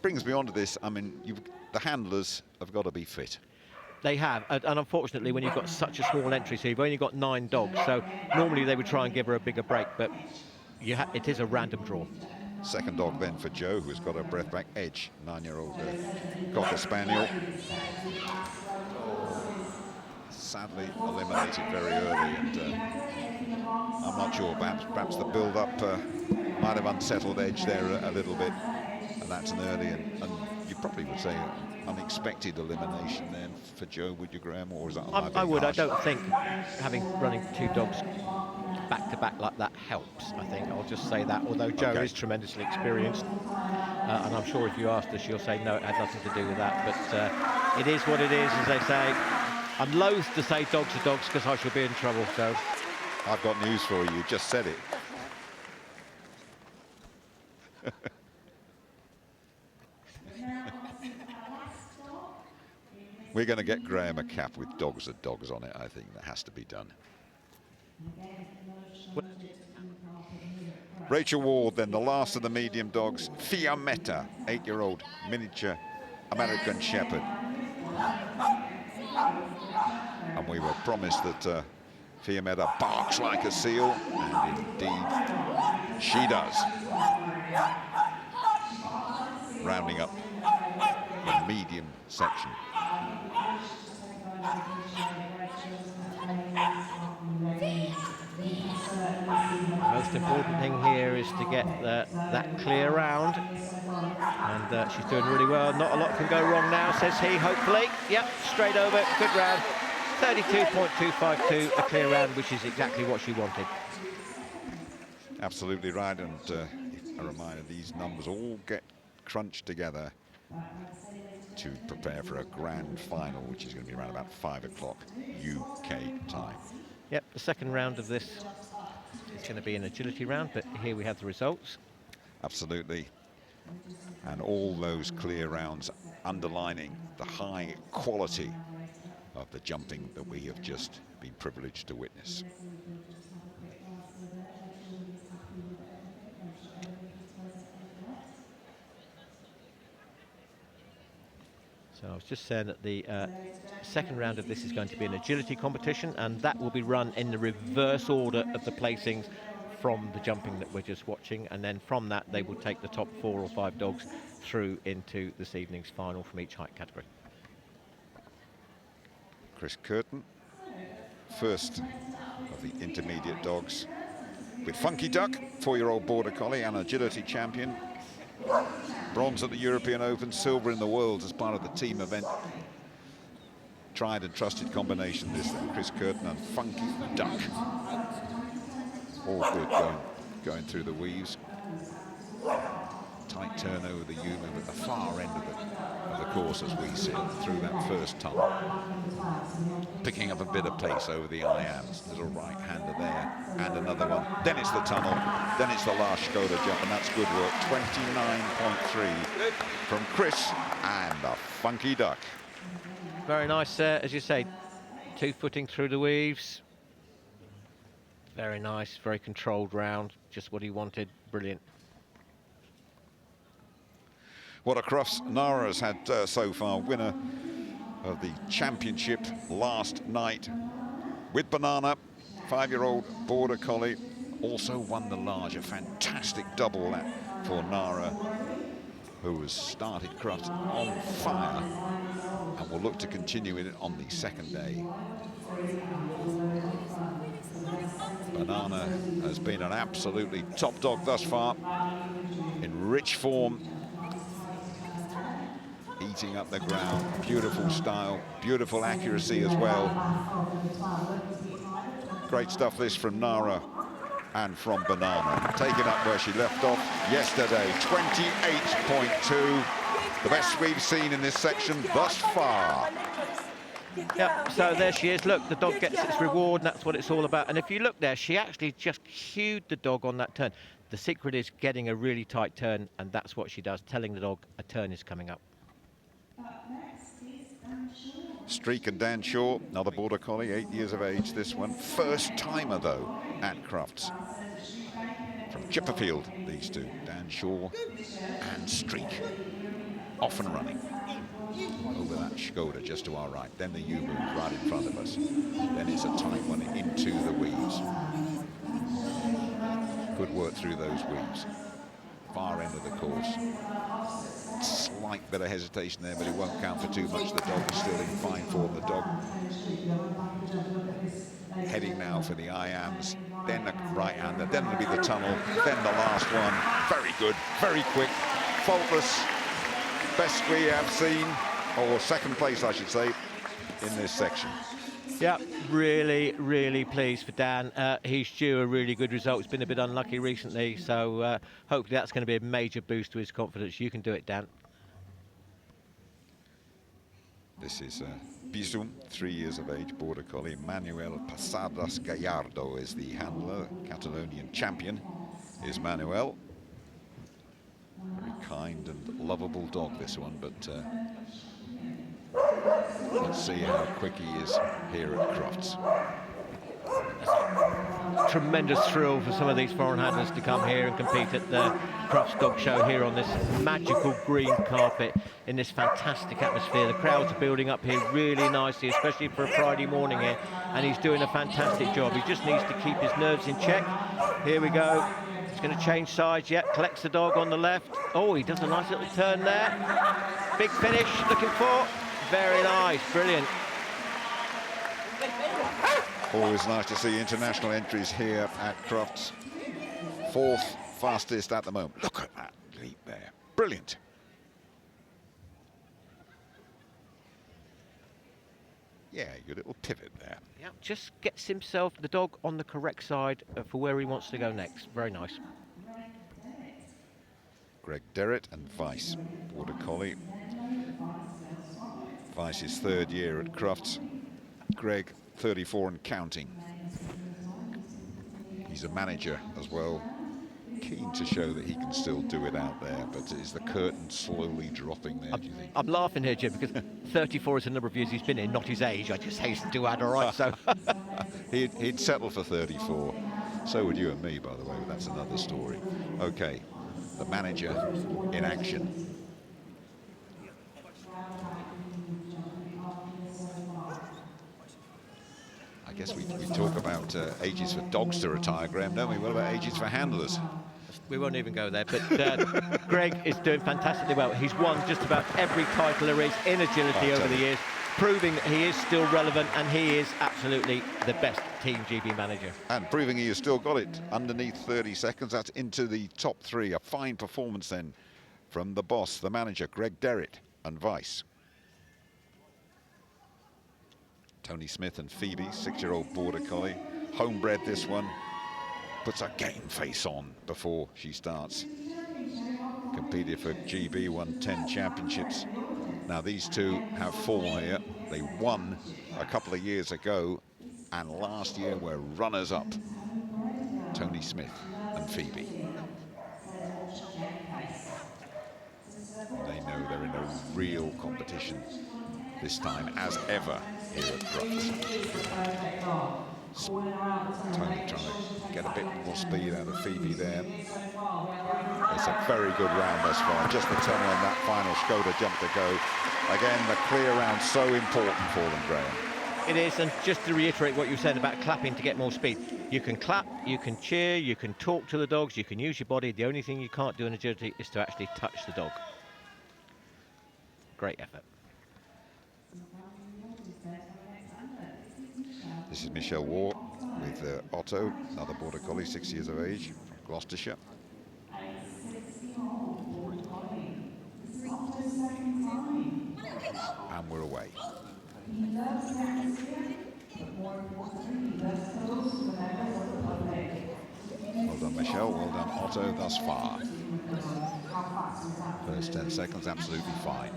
brings me on to this. I mean, the handlers have got to be fit. They have, and unfortunately, when you've got such a small entry, so you've only got 9 dogs, so normally they would try and give her a bigger break, but it is a random draw. Second dog then for Joe, who's got her breath back. Edge, 9-year-old Cocker Spaniel. Sadly eliminated very early, and I'm not sure, perhaps the build-up might have unsettled Edge there a little bit, and that's an early, and you probably would say unexpected elimination then for Joe, would you, Graham, or is that I would. Harsh? I don't think running 2 dogs back-to-back like that helps. I think I'll just say that, although Joe is tremendously experienced, and I'm sure if you asked her, she'll say no, it had nothing to do with that, but it is what it is, as they say. I'm loath to say dogs are dogs because I shall be in trouble, so. I've got news for you, you just said it. We're going to get Graham a cap with dogs are dogs on it, I think. That has to be done. Rachel Ward, then, the last of the medium dogs. Fiammetta, 8-year-old miniature American Shepherd. And we were promised that Fiammetta barks like a seal, and indeed she does. Rounding up the medium section. Most important thing here is to get that clear round, and she's doing really well. Not a lot can go wrong now, says he, hopefully. Yep, straight over, good round. 32.252, a clear round, which is exactly what she wanted. Absolutely right, and a reminder, these numbers all get crunched together to prepare for a grand final, which is going to be around about 5 o'clock UK time. Yep, the second round of this is going to be an agility round, but here we have the results. Absolutely. And all those clear rounds underlining the high quality of the jumping that we have just been privileged to witness. So I was just saying that the second round of this is going to be an agility competition, and that will be run in the reverse order of the placings from the jumping that we're just watching, and then from that they will take the top 4 or 5 dogs through into this evening's final from each height category. Chris Curtin, first of the intermediate dogs, with Funky Duck, 4-year-old Border Collie and agility champion. Bronze at the European Open, silver in the Worlds as part of the team event. Tried and trusted combination this then, Chris Curtin and Funky Duck. All good going through the weaves. Tight turn over the Yuma at the far end of the course as we see it, through that first tunnel. Picking up a bit of pace over the IAMs. Little right-hander there, and another one. Then it's the tunnel, then it's the last Skoda jump, and that's good work. 29.3 from Chris and the Funky Duck. Very nice, as you say, 2-footing through the weaves. Very nice, very controlled round, just what he wanted, brilliant. What a Crufts Nara's had so far, winner of the championship last night with Banana, 5-year-old Border Collie, also won the larger. Fantastic double that for Nara, who has started Crufts on fire and will look to continue it on the second day. Banana has been an absolutely top dog thus far, in rich form, eating up the ground. Beautiful style, beautiful accuracy as well. Great stuff this from Nara and from Banana. Taking up where she left off yesterday, 28.2. The best we've seen in this section thus far. Yep, so there she is. Look, the dog gets its reward, and that's what it's all about. And if you look there, she actually just cued the dog on that turn. The secret is getting a really tight turn, and that's what she does, telling the dog a turn is coming up. Streak and Dan Shaw, another Border Collie, 8 years of age, this one. First timer, though, at Crufts. From Chipperfield, these two, Dan Shaw and Streak. off and running. Over that Skoda just to our right. Then the U-move right in front of us. Then it's a tight one into the weaves. Good work through those weaves. Far end of the course. Slight bit of hesitation there, but it won't count for too much. The dog is still in fine form. The dog heading now for the I-ams, then the right-hander, then it'll be the tunnel, then the last one. Very good, very quick, faultless. Best we have seen, or second place, I should say, in this section. Yeah, really, really pleased for Dan. He's due a really good result. He's been a bit unlucky recently, so hopefully that's going to be a major boost to his confidence. You can do it, Dan. This is Bizum, 3 years of age, border collie. Manuel Pasadas Gallardo is the handler. Catalonian champion is Manuel. Very kind and lovable dog, this one, but let's see how quick he is here at Crufts. Tremendous thrill for some of these foreign handlers to come here and compete at the Crufts Dog Show here on this magical green carpet in this fantastic atmosphere. The crowds are building up here really nicely, especially for a Friday morning here, and he's doing a fantastic job. He just needs to keep his nerves in check. Here we go. He's going to change sides. Yep, collects the dog on the left. Oh, he does a nice little turn there. Big finish, looking for. Very nice, brilliant. Always nice to see international entries here at Crufts. 4th fastest at the moment. Look at that leap there. Brilliant. Yeah, good little pivot there. Yeah, just gets himself, the dog, on the correct side for where he wants to go next. Very nice. Greg Derritt and Weiss, border collie. Weiss's 3rd year at Crufts. Greg, 34 and counting. He's a manager as well. Keen to show that he can still do it out there, but is the curtain slowly dropping there, do you think? I'm laughing here, Jim, because 34 is the number of years he's been in, not his age. I just hasten to add, all right, so... he'd settle for 34. So would you and me, by the way, but that's another story. Okay, the manager in action. I guess we talk about ages for dogs to retire, Graham, don't we? What about ages for handlers? We won't even go there, but Greg is doing fantastically well. He's won just about every title there is in agility over the years, proving that he is still relevant, and he is absolutely the best Team GB manager. And proving he has still got it underneath 30 seconds. That's into the top 3. A fine performance then from the boss, the manager, Greg Derritt and Weiss. Tony Smith and Phoebe, 6-year-old border collie. Homebred, this one. Puts a game face on before she starts. Competed for GB, won 10 championships. Now these two have form here. They won a couple of years ago, and last year were runners-up. Tony Smith and Phoebe. They know they're in a real competition this time, as ever, here at Crufts. Tony trying to get a bit more speed out of Phoebe there. It's a very good round thus far. Just the tunnel and that final Skoda jump to go. Again, the clear round so important for them, Graham. It is, and just to reiterate what you said about clapping to get more speed. You can clap, you can cheer, you can talk to the dogs, you can use your body. The only thing you can't do in agility is to actually touch the dog. Great effort. This is Michelle Waugh with Otto, another border collie, 6 years of age, from Gloucestershire. And we're away. Well done, Michelle. Well done, Otto, thus far. First 10 seconds, absolutely fine.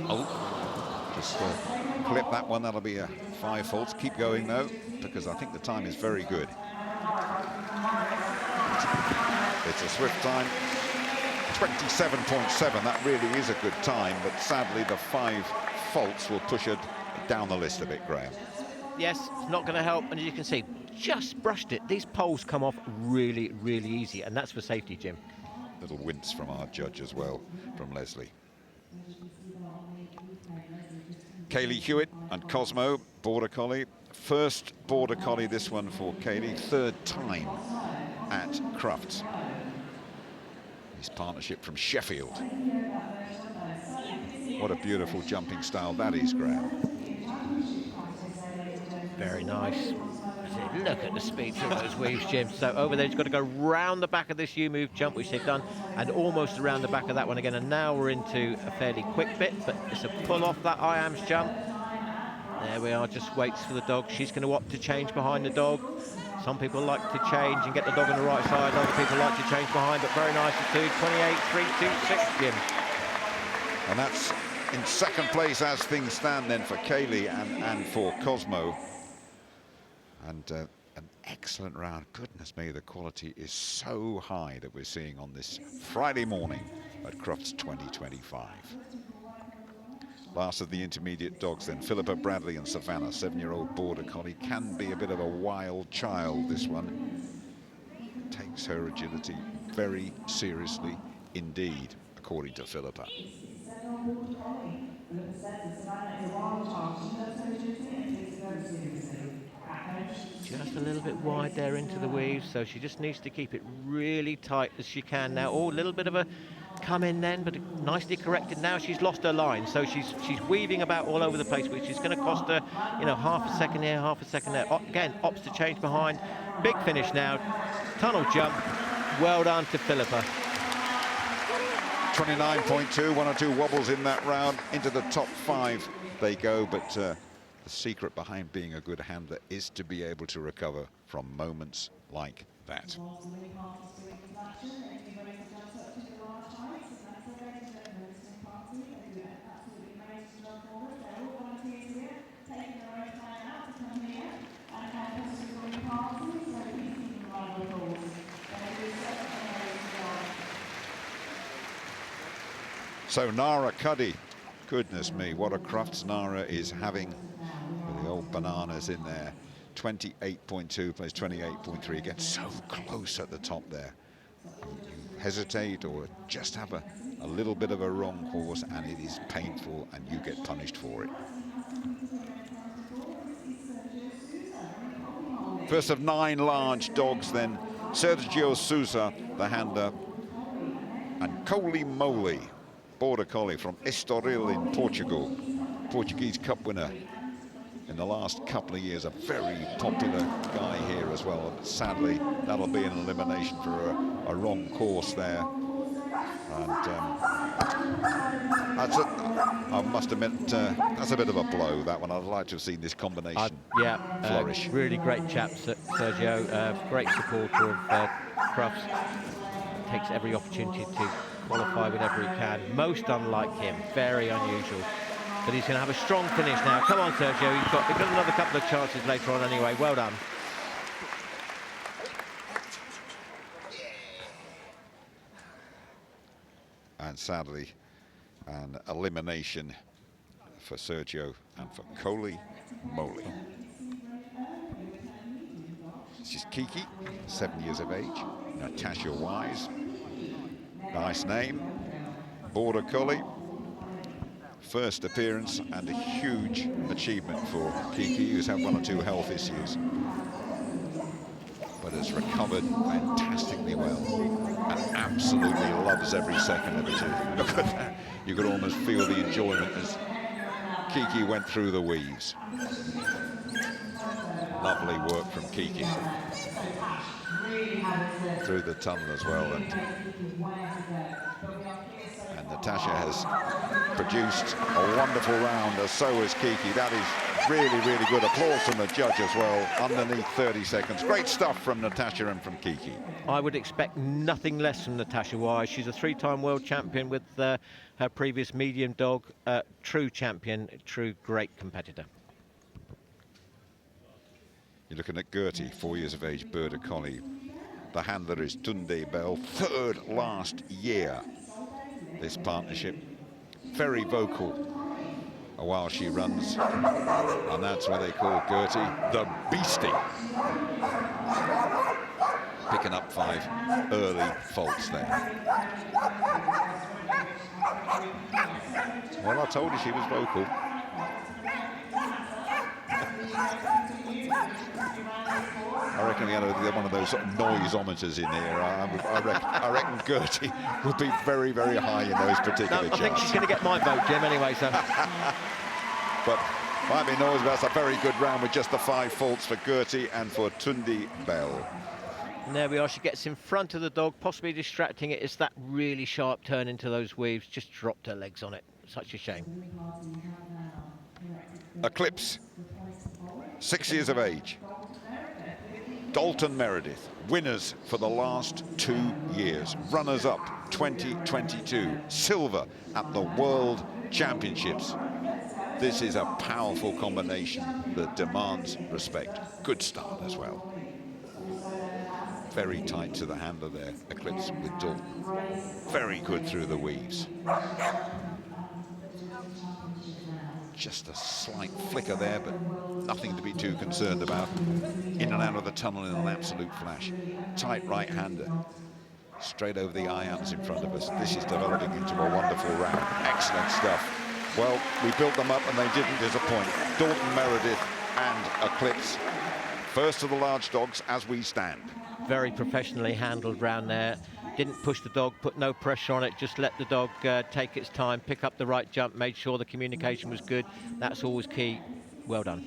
Oh, just clip that one. That'll be a 5 faults. Keep going, though, because I think the time is very good. It's a swift time. 27.7, that really is a good time, but sadly the 5 faults will push it down the list a bit, Graham. Yes, it's not going to help, and as you can see, just brushed it. These poles come off really, really easy, and that's for safety, Jim. Little wince from our judge as well, from Leslie. Kaylee Hewitt and Cosmo, Border Collie. First Border Collie, this one for Kaylee. Third time at Crufts. His partnership from Sheffield. What a beautiful jumping style that is, Graham. Very nice. Look at the speed through those weaves, Jim. So over there, he's got to go round the back of this U-move jump, which they've done, and almost around the back of that one again. And now we're into a fairly quick bit, but it's a pull off that IAMS jump. There we are, just waits for the dog. She's going to opt to change behind the dog. Some people like to change and get the dog on the right side. Other people like to change behind, but very nice to do. 28.326, Jim. And that's in second place as things stand then for Kaylee and for Cosmo. And an excellent round. Goodness me, the quality is so high that we're seeing on this Friday morning at Crufts 2025. Last of the intermediate dogs then, Philippa, Bradley and Savannah. 7-year-old Border Collie, can be a bit of a wild child, this one. Takes her agility very seriously indeed, according to Philippa. Just a little bit wide there into the weave, so she just needs to keep it really tight as she can now. Oh, a little bit of a come in then, but nicely corrected. Now she's lost her line, so she's weaving about all over the place, which is going to cost her, you know, half a second here, half a second there. Again, opts to change behind. Big finish now. Tunnel jump. Well done to Philippa. 29.2, 1 or 2 wobbles in that round. Into the top 5 they go, but the secret behind being a good handler is to be able to recover from moments like that. So Nara Cuddy, goodness me, what a Crufts Nara is having with the old bananas in there. 28.2 plays 28.3, gets so close at the top there. You hesitate or just have a little bit of a wrong horse and it is painful and you get punished for it. First of 9 large dogs then, Sergio Sousa, the handler, and Holy Moly, Border Collie from Estoril in Portugal. Portuguese Cup winner in the last couple of years, a very popular guy here as well. But sadly, that'll be an elimination for a wrong course there. And I must admit, that's a bit of a blow, that one. I'd like to have seen this combination flourish. Really great chap, Sergio. Great supporter of Crufts. Takes every opportunity to qualify whenever he can. Most unlike him, very unusual. But he's going to have a strong finish now. Come on, Sergio. He's got another couple of chances later on anyway. Well done. And sadly, an elimination for Sergio and for Holy Moly. This is Kiki, 7 years of age. Natasha Wise, nice name. Border Collie, first appearance and a huge achievement for Kiki, who's had 1 or 2 health issues, but has recovered fantastically well and absolutely loves every second of it. Look at that. You could almost feel the enjoyment as Kiki went through the weaves. Lovely work from Kiki. Through the tunnel as well, and Natasha has produced a wonderful round, as so has Kiki. That is really, really good. Applause from the judge as well, underneath 30 seconds. Great stuff from Natasha and from Kiki. I would expect nothing less from Natasha Wise. She's a 3-time world champion with her previous medium dog. True champion, true great competitor. You're looking at Gertie, 4 years of age, Border Collie. The handler is Tunde Bell, 3rd last year. This partnership, very vocal while she runs, and that's where they call Gertie the Beastie. Picking up 5 early faults there. Well, I told you she was vocal. I reckon we had one of those sort of noisometers in here. I reckon Gertie would be very, very high in those particular charts. I think she's going to get my vote, Jim, anyway, so. But might be noise, but that's a very good round with just the 5 faults for Gertie and for Tundi Bell. And there we are, she gets in front of the dog, possibly distracting it. It's that really sharp turn into those weaves, just dropped her legs on it. Such a shame. Eclipse, 6 years of age. Dalton Meredith, winners for the last 2 years. Runners-up 2022, silver at the World Championships. This is a powerful combination that demands respect. Good start as well. Very tight to the handler there, Eclipse with Dalton. Very good through the weaves. Just a slight flicker there, but nothing to be too concerned about. In and out of the tunnel in an absolute flash. Tight right-hander. Straight over the irons in front of us. This is developing into a wonderful round. Excellent stuff. Well, we built them up and they didn't disappoint. Dalton Meredith and Eclipse. First of the large dogs as we stand. Very professionally handled round there. Didn't push the dog, put no pressure on it, just let the dog take its time, pick up the right jump, made sure the communication was good. That's always key. Well done.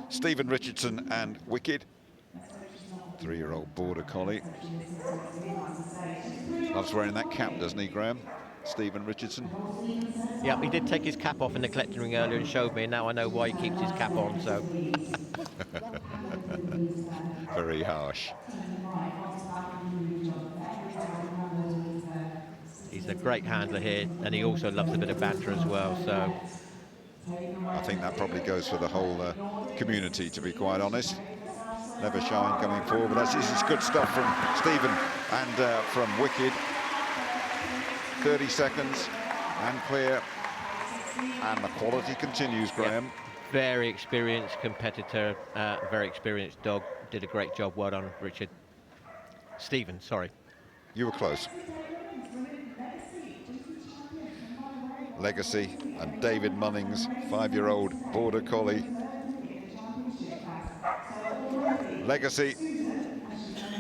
Stephen Richardson and Wicked. 3-year-old border collie. Loves wearing that cap, doesn't he, Graham? Stephen Richardson. Yeah, he did take his cap off in the collecting ring earlier and showed me, and now I know why he keeps his cap on, so. Very harsh. He's a great handler here, and he also loves a bit of banter as well, so. I think that probably goes for the whole community, to be quite honest. Never shy in coming forward, but this is good stuff from Stephen and from Wicked. 30 seconds and clear, and the quality continues, Graham. Yep. Very experienced competitor, very experienced dog. Did a great job. Well done, Richard. Stephen, sorry. You were close. Legacy and David Munnings, 5-year-old border collie. Legacy,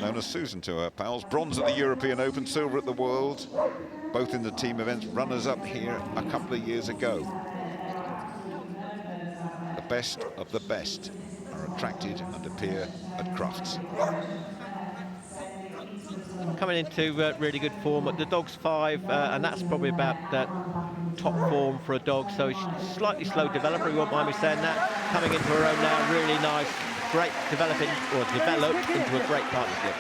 known as Susan to her pals, bronze at the European Open, silver at the World, both in the team events, runners-up here a couple of years ago. The best of the best are attracted and appear at Crufts. Coming into really good form. The dog's 5, and that's probably about top form for a dog, so she's slightly slow developer, you won't mind me saying that. Coming into her own now, really nice, great developed into a great partnership.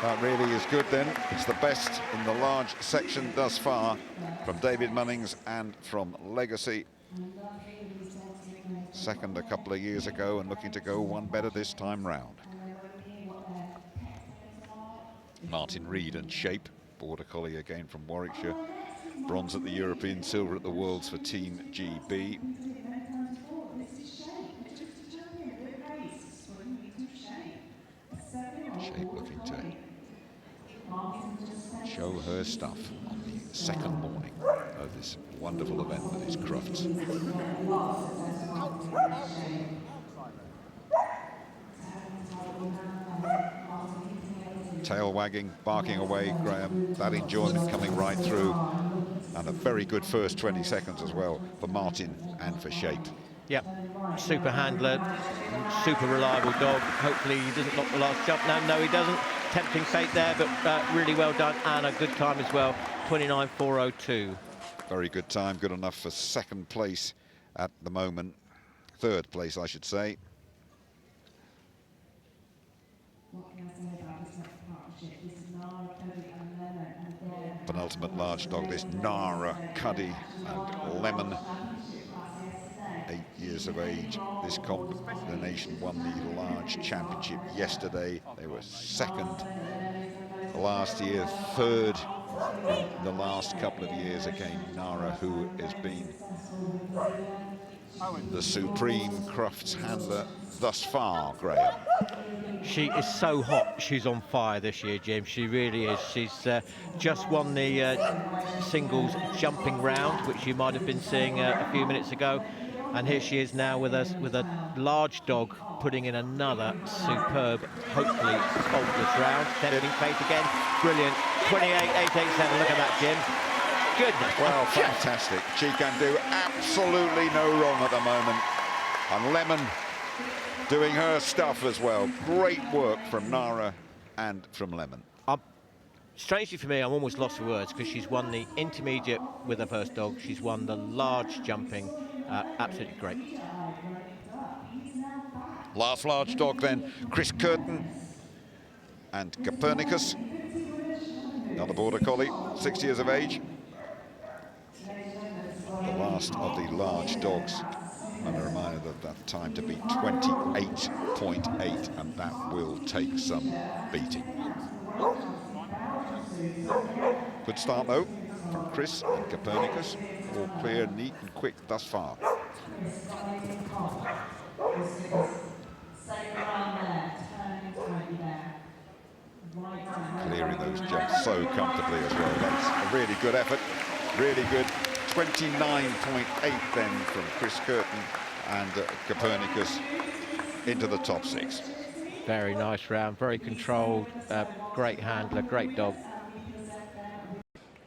That really is good then. It's the best in the large section thus far from David Munnings and from Legacy. Second a couple of years ago and looking to go one better this time round. Martin Reed and Shape, border collie again from Warwickshire. Bronze at the European, silver at the Worlds for Team GB. Shape looking to show her stuff on the second morning of this wonderful event that is Crufts. Tail wagging, barking away, Graham. That enjoyment coming right through. And a very good first 20 seconds as well for Martin and for Shape. Yep, super handler, super reliable dog. Hopefully he doesn't knock the last jump. No, he doesn't. Tempting fate there, but really well done, and a good time as well, 29.402. Very good time, good enough for second place at the moment. Third place, I should say. Penultimate large dog, this Nara, Cuddy and Lemon. 8 years of age. This combination won the large championship yesterday. They were second last year, third the last couple of years. Again, Nara, who has been the supreme Crufts handler thus far, Graham. She is so hot. She's on fire this year, Jim. She really is. She's just won the singles jumping round, which you might have been seeing a few minutes ago. And here she is now with a large dog, putting in another superb, hopefully faultless round. Tempting fate again. Brilliant. 28.887. Look at that, Jim. Goodness. Well, fantastic. She can do absolutely no wrong at the moment. And Lemon doing her stuff as well. Great work from Nara and from Lemon. Strangely for me, I'm almost lost for words, because she's won the intermediate with her first dog. She's won the large jumping. Absolutely great. Last large dog then, Chris Curtin and Copernicus. Another border collie, 6 years of age. The last of the large dogs. And a reminder that time to beat 28.8, and that will take some beating. Good start though from Chris and Copernicus. All clear, neat and quick thus far. Clearing those jumps so comfortably as well. That's a really good effort, really good. 29.8 then from Chris Curtin and Copernicus into the top 6. Very nice round, very controlled, great handler, great dog.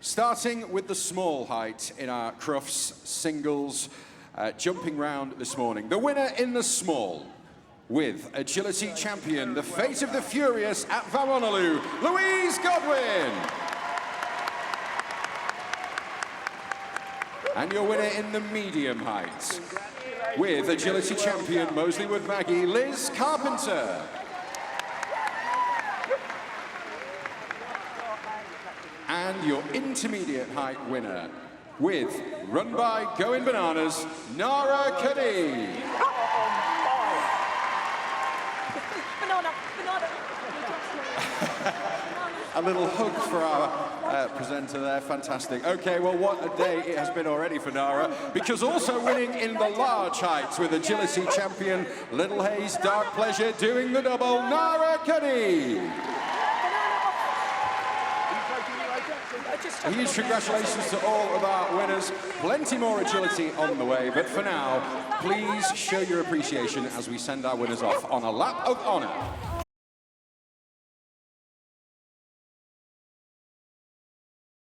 Starting with the small height in our Crufts Singles jumping round this morning. The winner in the small, with agility champion, the fate of the furious at Varonolu, Louise Godwin. And your winner in the medium height, with agility champion Moseley Wood Maggie, Liz Carpenter. And your intermediate height winner, with Run By Going Bananas, Nara Cuddy. A little hug for our presenter there, fantastic. Okay, well, what a day it has been already for Nara, because also winning in the large heights with agility champion Little Hayes Dark Pleasure doing the double, Nara Cuddy. A huge congratulations to all of our winners. Plenty more agility on the way, but for now, please show your appreciation as we send our winners off on a lap of honour.